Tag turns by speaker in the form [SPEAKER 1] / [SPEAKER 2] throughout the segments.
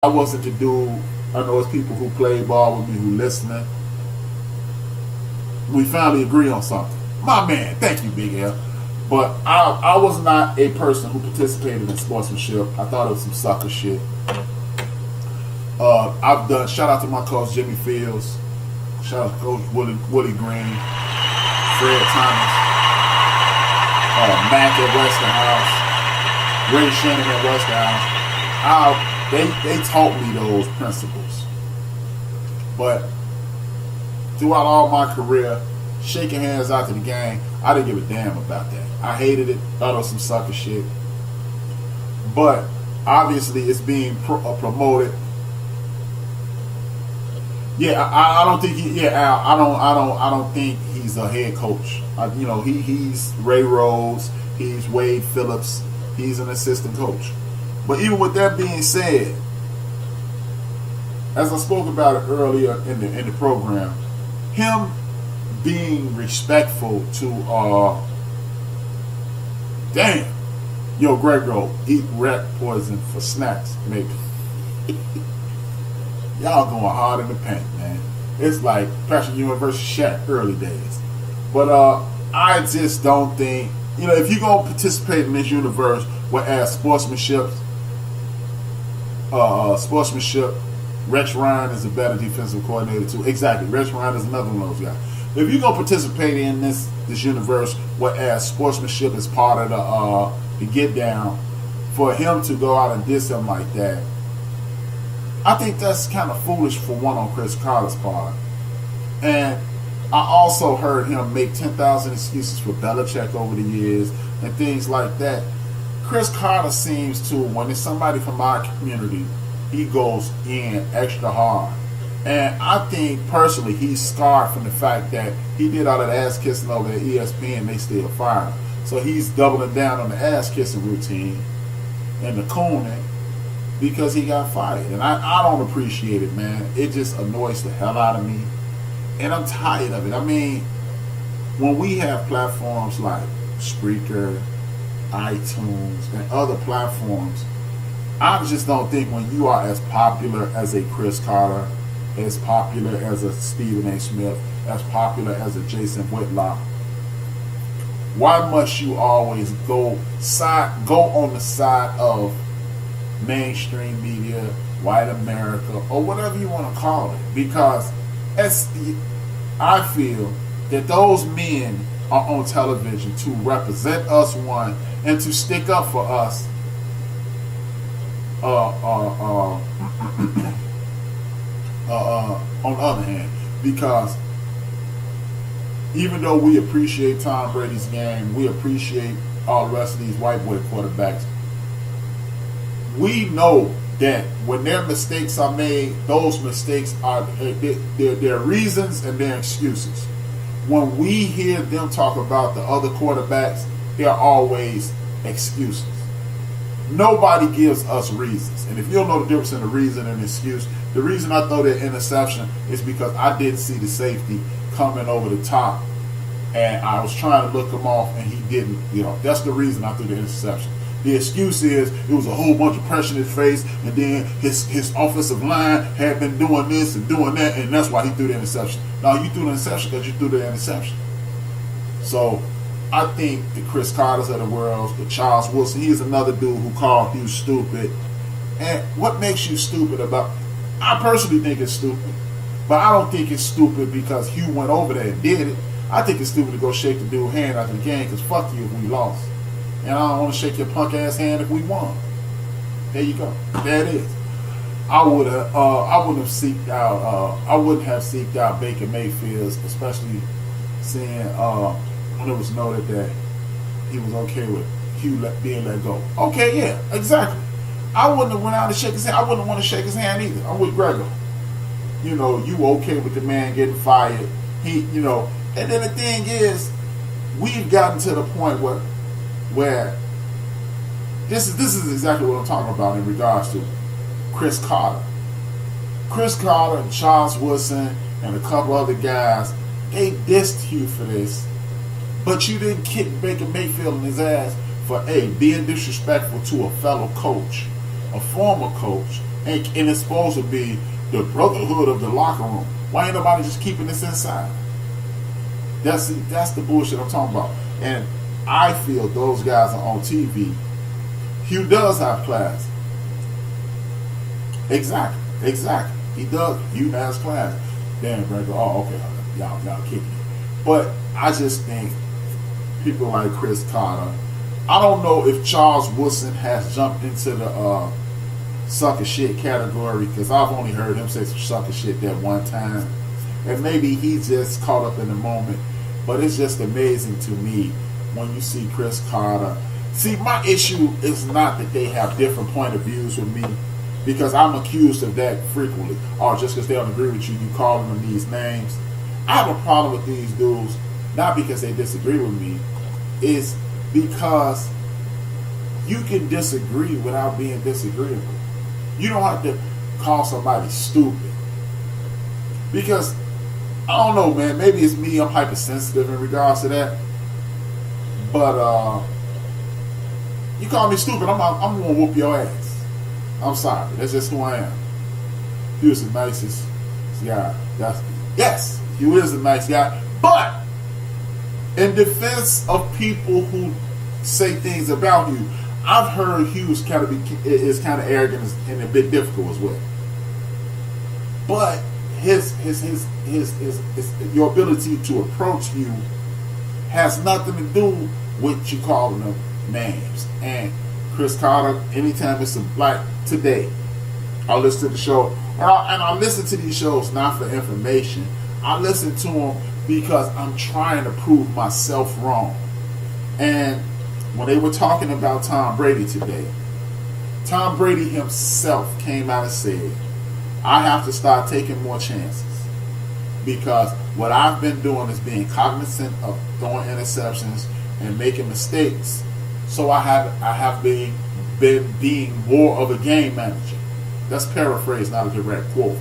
[SPEAKER 1] I wasn't the dude. I know it's people who play ball with me who listening. We finally agree on something. My man, thank you, Big L. But I was not a person who participated in sportsmanship. I thought it was some sucker shit. I've done, shout out to my coach, Jimmy Fields. Shout out to Coach Woody Green, Fred Thomas, Mac at Westinghouse, Ray Shannon at Westinghouse. They taught me those principles. But throughout all my career, shaking hands after the game, I didn't give a damn about that. I hated it. Thought it was some sucker shit. But obviously, it's being promoted. Yeah, I don't think he. Yeah, I don't think he's a head coach. He's Ray Rose. He's Wade Phillips. He's an assistant coach. But even with that being said, as I spoke about it earlier in the program, him being respectful to Grego, eat rat poison for snacks, maybe. Y'all going hard in the paint, man. It's like Patrick University Shaq early days. But I just don't think, if you're going to participate in this universe, whereas sportsmanship, Rex Ryan is a better defensive coordinator too. Exactly, Rex Ryan is another one of those guys. If you're going to participate in this universe, whereas sportsmanship is part of the get down, for him to go out and diss him like that, I think that's kind of foolish for one on Chris Carter's part. And I also heard him make 10,000 excuses for Belichick over the years and things like that. Chris Carter seems to, when it's somebody from our community, he goes in extra hard. And I think personally he's scarred from the fact that he did all that ass kissing over at ESPN and they still fired him. So he's doubling down on the ass kissing routine and the cooning because he got fired. And I don't appreciate it, man. It just annoys the hell out of me. And I'm tired of it. I mean, when we have platforms like Spreaker, iTunes, and other platforms, I just don't think when you are as popular as a Chris Carter, as popular as a Stephen A. Smith, as popular as a Jason Whitlock, why must you always go on the side of mainstream media, white America, or whatever you want to call it? Because I feel that those men are on television to represent us, one, and to stick up for us on the other hand, because even though we appreciate Tom Brady's game, we appreciate all the rest of these white boy quarterbacks, we know that when their mistakes are made, those mistakes are their reasons and their excuses. When we hear them talk about the other quarterbacks, they're always excuses. Nobody gives us reasons. And if you don't know the difference in a reason and excuse, the reason I throw that interception is because I didn't see the safety coming over the top. And I was trying to look him off and he didn't. That's the reason I threw the interception. The excuse is it was a whole bunch of pressure in his face, and then his offensive line had been doing this and doing that, and that's why he threw the interception. Now, you threw the interception because you threw the interception. So I think the Chris Carters of the world, the Charles Wilson, he's another dude who called Hugh stupid. And what makes you stupid about? I personally think it's stupid, but I don't think it's stupid because Hugh went over there and did it. I think it's stupid to go shake the dude's hand after the game because fuck you if we lost. And I don't want to shake your punk ass hand if we won. There you go. There it is. I wouldn't have seeked out Baker Mayfield, especially seeing when it was noted that he was okay with Hugh being let go. Okay, yeah, exactly. I wouldn't have went out and shake his hand. I wouldn't want to shake his hand either. I'm with Grego. You okay with the man getting fired? And then the thing is, we've gotten to the point where this is exactly what I'm talking about in regards to Chris Carter. Chris Carter and Charles Woodson and a couple other guys, they dissed Hugh for this, but you didn't kick Baker Mayfield in his ass for being disrespectful to a fellow coach, a former coach, And it's supposed to be the brotherhood of the locker room. Why ain't nobody just keeping this inside? That's the bullshit I'm talking about. And I feel those guys are on TV. Hugh does have class. Exactly. He does. Hugh has class. Damn, Greg, oh, okay, y'all kicking it. But I just think people like Chris Carter. I don't know if Charles Woodson has jumped into the sucker shit category, because I've only heard him say some sucker shit that one time, and maybe he's just caught up in the moment. But it's just amazing to me when you see Chris Carter. See, my issue is not that they have different point of views with me, because I'm accused of that frequently. Or just because they don't agree with you calling them these names. I have a problem with these dudes, not because they disagree with me, it's because you can disagree without being disagreeable. You don't have to call somebody stupid. Because, I don't know, man, maybe it's me, I'm hypersensitive in regards to that. But, you call me stupid, I'm going to whoop your ass. I'm sorry, that's just who I am. He was the nicest guy. Yes, he is a nice guy. But, in defense of people who say things about you, I've heard Hughes is kind of arrogant and a bit difficult as well. But your ability to approach you has nothing to do with you calling them names. And Chris Carter, anytime it's like today, I listen to the show, and I listen to these shows not for information. I listen to them because I'm trying to prove myself wrong. And when they were talking about Tom Brady today, Tom Brady himself came out and said, I have to start taking more chances, because what I've been doing is being cognizant of throwing interceptions and making mistakes. So I have been being more of a game manager. That's paraphrased, not a direct quote.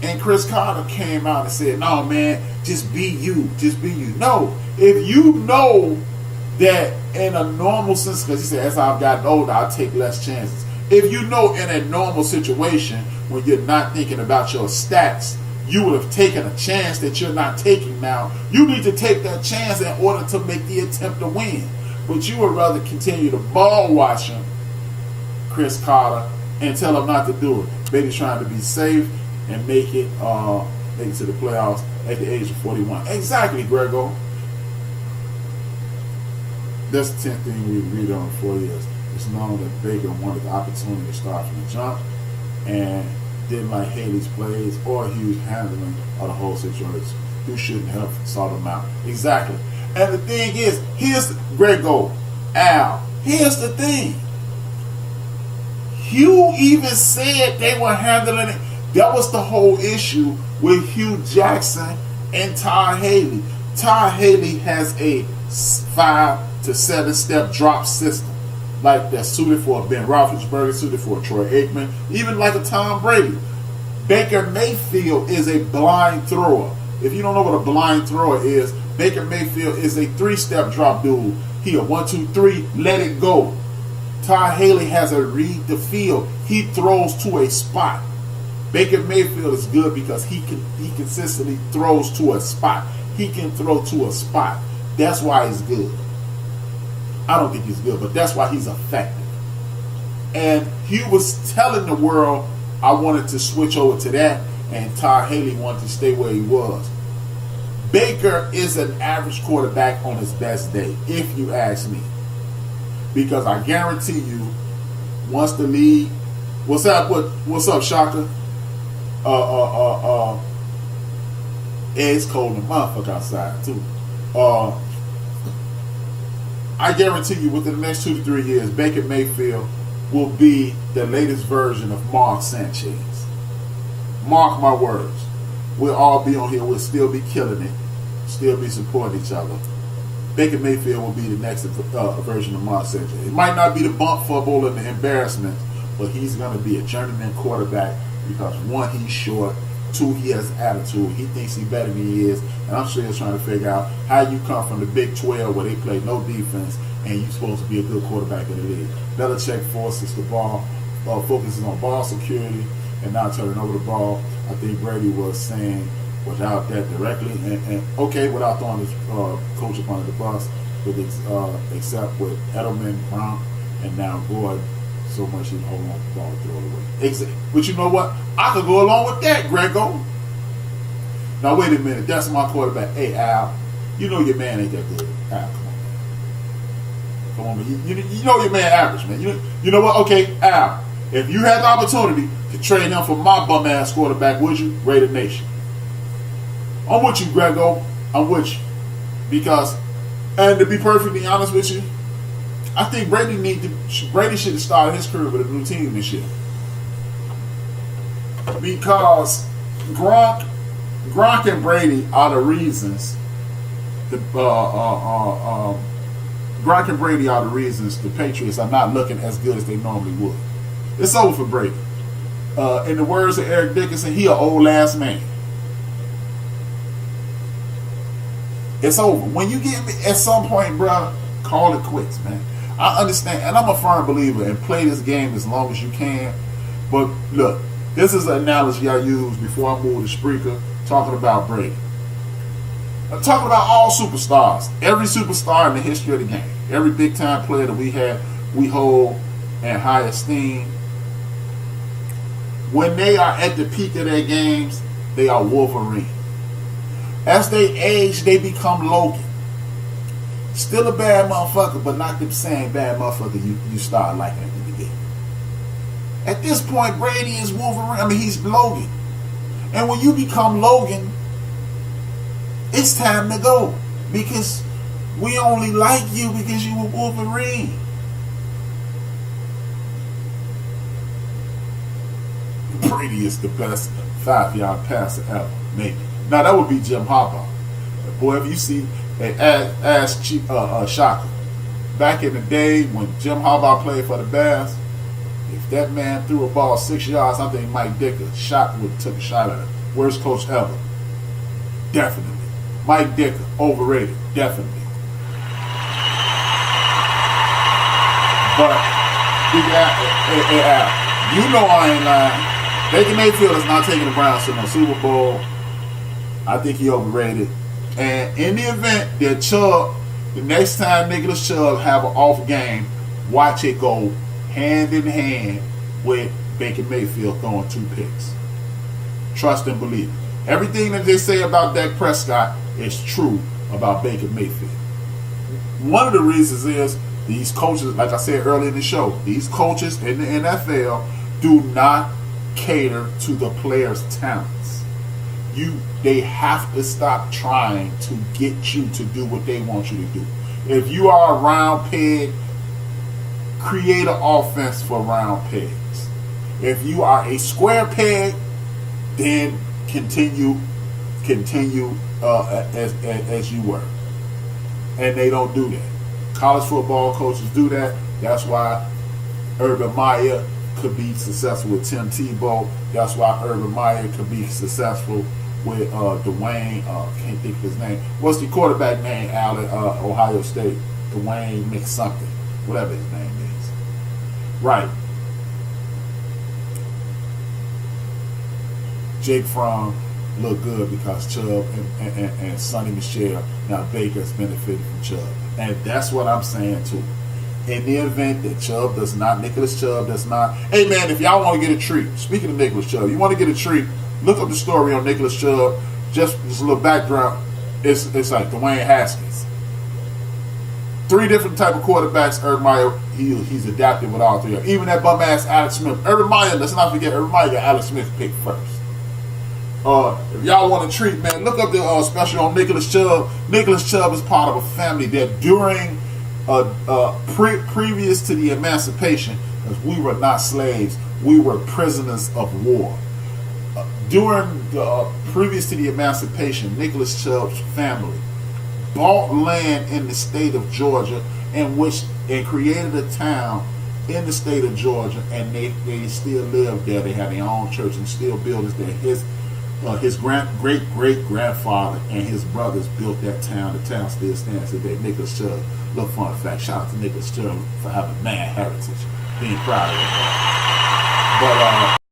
[SPEAKER 1] And Chris Carter came out and said, no, man, just be you. Just be you. No, if you know that in a normal sense, because he said, as I've gotten older, I take less chances. If you know in a normal situation, when you're not thinking about your stats, you would have taken a chance that you're not taking now. You need to take that chance in order to make the attempt to win. But you would rather continue to ball watch him, Chris Carter, and tell him not to do it. Baby's trying to be safe and make it to the playoffs at the age of 41. Exactly, Grego. That's the 10th thing we agreed on in 4 years. It's known that Baker wanted the opportunity to start from the jump and didn't like Haley's plays or Hughes' handling of the whole situation. You shouldn't have sought him out. Exactly. And the thing is, here's Grego, Al, here's the thing. Hugh even said they were handling it. That was the whole issue with Hugh Jackson and Todd Haley. Todd Haley has a 5 to 7 step drop system, like that's suited for a Ben Roethlisberger, suited for a Troy Aikman, even like a Tom Brady. Baker Mayfield is a blind thrower. If you don't know what a blind thrower is, Baker Mayfield is a 3-step drop dude. He a 1, 2, 3, let it go. Todd Haley has a read the field. He throws to a spot. Baker Mayfield is good because he consistently throws to a spot. He can throw to a spot. That's why he's good. I don't think he's good, but that's why he's effective. And he was telling the world, I wanted to switch over to that, and Todd Haley wanted to stay where he was. Baker is an average quarterback on his best day, if you ask me. Because I guarantee you, once the league, what's up, Shaka? It's cold in the motherfucker outside too. I guarantee you, within the next 2 to 3 years, Baker Mayfield will be the latest version of Mark Sanchez. Mark my words. We'll all be on here. We'll still be killing it. Still be supporting each other. Baker Mayfield will be the next version of Mark Sanchez. It might not be the bump fumble and the embarrassment, but he's going to be a journeyman quarterback because 1, he's short. 2, he has attitude. He thinks he's better than he is. And I'm sure he's trying to figure out how you come from the Big 12 where they play no defense and you're supposed to be a good quarterback in the league. Belichick forces the ball focuses on ball security and not turning over the ball. I think Brady was saying without that directly, and okay, without throwing his coach up under the bus, but except with Edelman, Gronk, and now Gordon, so much he's holding on to the ball and throw it away. But you know what? I could go along with that, Grego. Now wait a minute, that's my quarterback. Hey Al, you know your man ain't that good. Al, come on, man. You know your man average, man. You know what? Okay, Al, if you had the opportunity to trade him for my bum ass quarterback, would you? Raider Nation. I'm with you, Grego. I'm with you. Because, and to be perfectly honest with you, I think Brady should have started his career with a new team this year. Because Gronk and Brady are the reasons Gronk and Brady are the reasons the Patriots are not looking as good as they normally would. It's over for Brady. In the words of Eric Dickerson, he an old ass man. It's over. When you get me at some point, bro, call it quits, man. I understand, and I'm a firm believer in play this game as long as you can. But look, this is an analogy I used before I moved to Spreaker, talking about Brady. I'm talking about all superstars. Every superstar in the history of the game. Every big time player that we hold in high esteem. When they are at the peak of their games, they are Wolverine. As they age, they become Logan. Still a bad motherfucker, but not the same bad motherfucker you start liking at the beginning. At this point, Brady is Wolverine. I mean, he's Logan. And when you become Logan, it's time to go. Because we only like you because you were Wolverine. Brady is the best 5-yard passer ever, maybe. Now that would be Jim Harbaugh. Boy, if you see, ask Shaka. Back in the day when Jim Harbaugh played for the Bears, if that man threw a ball 6 yards, I think Mike Dicker would have took a shot at him. Worst coach ever. Definitely. Mike Dicker, overrated. Definitely. But you know I ain't lying. Baker Mayfield is not taking the Browns to no Super Bowl. I think he overrated. And in the event that Chubb, the next time Nicholas Chubb have an off game, watch it go hand in hand with Baker Mayfield throwing 2 picks. Trust and believe it. Everything that they say about Dak Prescott is true about Baker Mayfield. One of the reasons is these coaches, like I said earlier in the show, these coaches in the NFL do not cater to the players' talents. They have to stop trying to get you to do what they want you to do. If you are a round peg, create an offense for round pegs. If you are a square peg, then continue as you were. And they don't do that. College football coaches do that. That's why Urban Meyer could be successful with Tim Tebow. That's why Urban Meyer could be successful with Dwayne. Can't think of his name. What's the quarterback name out at Ohio State? Dwayne McSomething, whatever his name is. Right. Jake Fromm looked good because Chubb and Sonny Michel, now Baker's benefited from Chubb. And that's what I'm saying too. In the event that Nicholas Chubb does not, hey man, if y'all want to get a treat, speaking of Nicholas Chubb, you want to get a treat, look up the story on Nicholas Chubb. Just a little background. It's like Dwayne Haskins. 3 different type of quarterbacks. Urban Meyer, he's adapted with all 3 of them. Even that bum ass Alex Smith. Urban Meyer, let's not forget, Urban Meyer got Alex Smith picked first. If y'all want a treat, man, look up the special on Nicholas Chubb. Nicholas Chubb is part of a family that during previous to the emancipation, because we were not slaves, we were prisoners of war. During the previous to the emancipation, Nicholas Chubb's family bought land in the state of Georgia and created a town in the state of Georgia, and they still live there. They have their own church and still buildings there. His great-great-grandfather and his brothers built that town. The town still stands today. Nicholas Chubb. Little fun fact. Shout out to Nicholas Chubb for having mad heritage. Being proud of it. But